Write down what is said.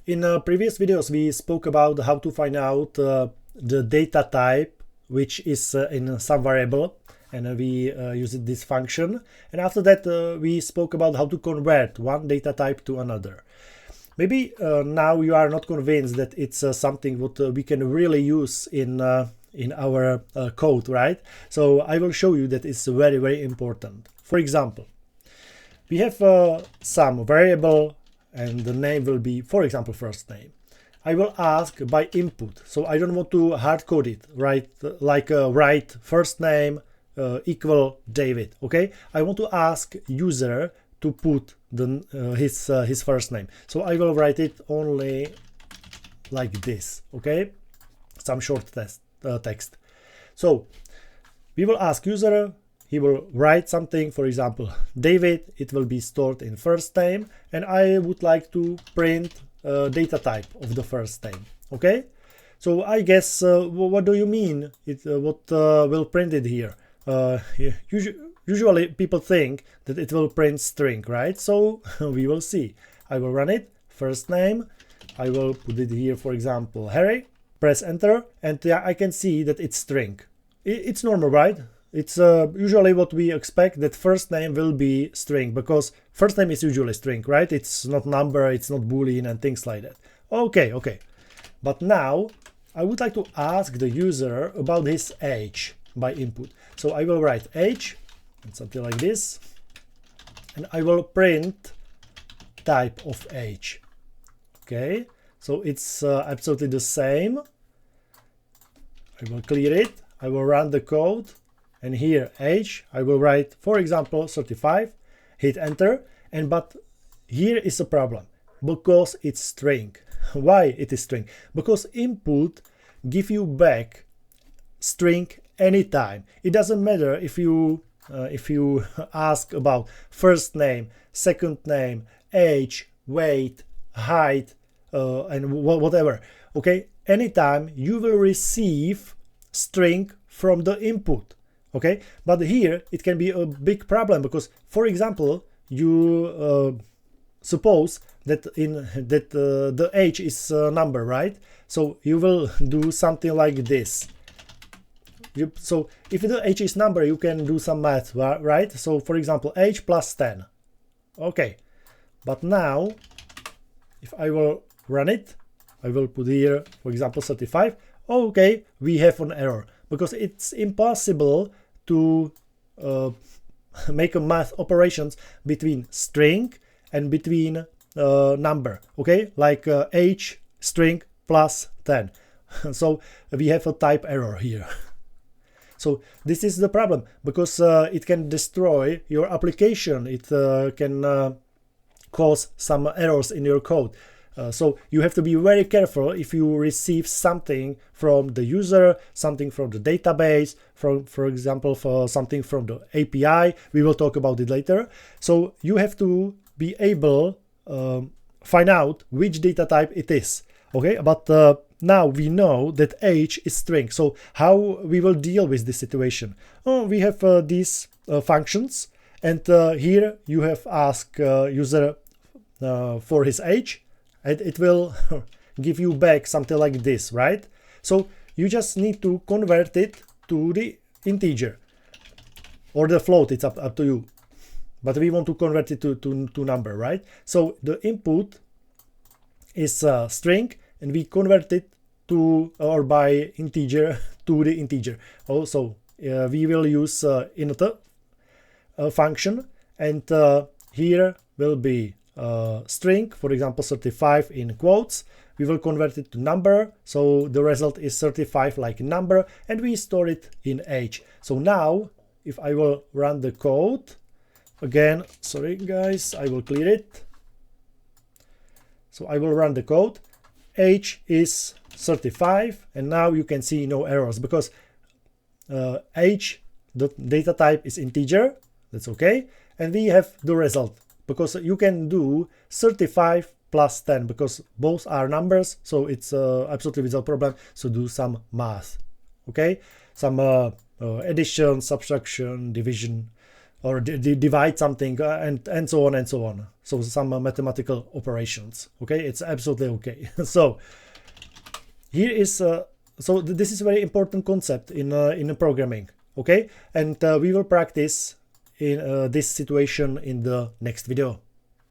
In previous videos, we spoke about how to find out the data type which is in some variable, and we used this function. And after that, we spoke about how to convert one data type to another. Maybe now you are not convinced that it's something what we can really use in our code, right? So I will show you that it's very, very important. For example, we have some variable and the name will be, for example, first name. I will ask by input, so I don't want to hard code it, right? Like write first name equal David, okay? I want to ask user to put his first name. So I will write it only like this, okay? Some short text. So we will ask user, he will write something, for example, David, it will be stored in first name, and I would like to print data type of the first name, okay? So I guess, what do you mean? What will print it here? Usually people think that it will print string, right? So we will see. I will run it, first name, I will put it here, for example, Harry, press enter, and I can see that it's string. It's normal, right? It's usually what we expect, that first name will be string, because first name is usually string, right? It's not number, it's not boolean and things like that. Okay. But now I would like to ask the user about his age by input. So I will write age and something like this, and I will print type of age. Okay, so it's absolutely the same. I will clear it, I will run the code, and here age, I will write, for example, 35, hit enter, but here is a problem, because it's string. Why it is string? Because input give you back string anytime. It doesn't matter if you ask about first name, second name, age, weight, height, and whatever. Okay, anytime you will receive string from the input. Okay, but here it can be a big problem, because, for example, you suppose that the age is a number, right? So you will do something like this. So if the age is number, you can do some math, right? So for example, age plus 10. Okay, but now if I will run it, I will put here, for example, 35. Okay, we have an error, because it's impossible to make a math operations between string and between number, okay, like age string plus 10. So we have a type error here. So this is the problem, because it can destroy your application. It can cause some errors in your code. So you have to be very careful if you receive something from the user, something from the database, for example, for something from the API. We will talk about it later. So you have to be able find out which data type it is. Okay, but now we know that age is string. So how we will deal with this situation? Oh, we have these functions, and here you have asked user for his age, and it will give you back something like this, right? So you just need to convert it to the integer or the float. It's up to you, but we want to convert it to number, right? So the input is string, and we convert it to, or by integer to the integer. Also we will use int function, and here will be string, for example 35 in quotes. We will convert it to number, so the result is 35 like number, and we store it in age. So now if I will run the code again, sorry guys, I will clear it. So I will run the code, age is 35, and now you can see no errors, because age, the data type is integer, that's okay, and we have the result, because you can do 35 plus 10, because both are numbers, so it's absolutely without problem. So do some math, okay, some addition, subtraction, division, or divide something, and so on and so on. So some mathematical operations. Okay, it's absolutely okay. So here is so this is a very important concept in programming. Okay, and we will practice in this situation in the next video.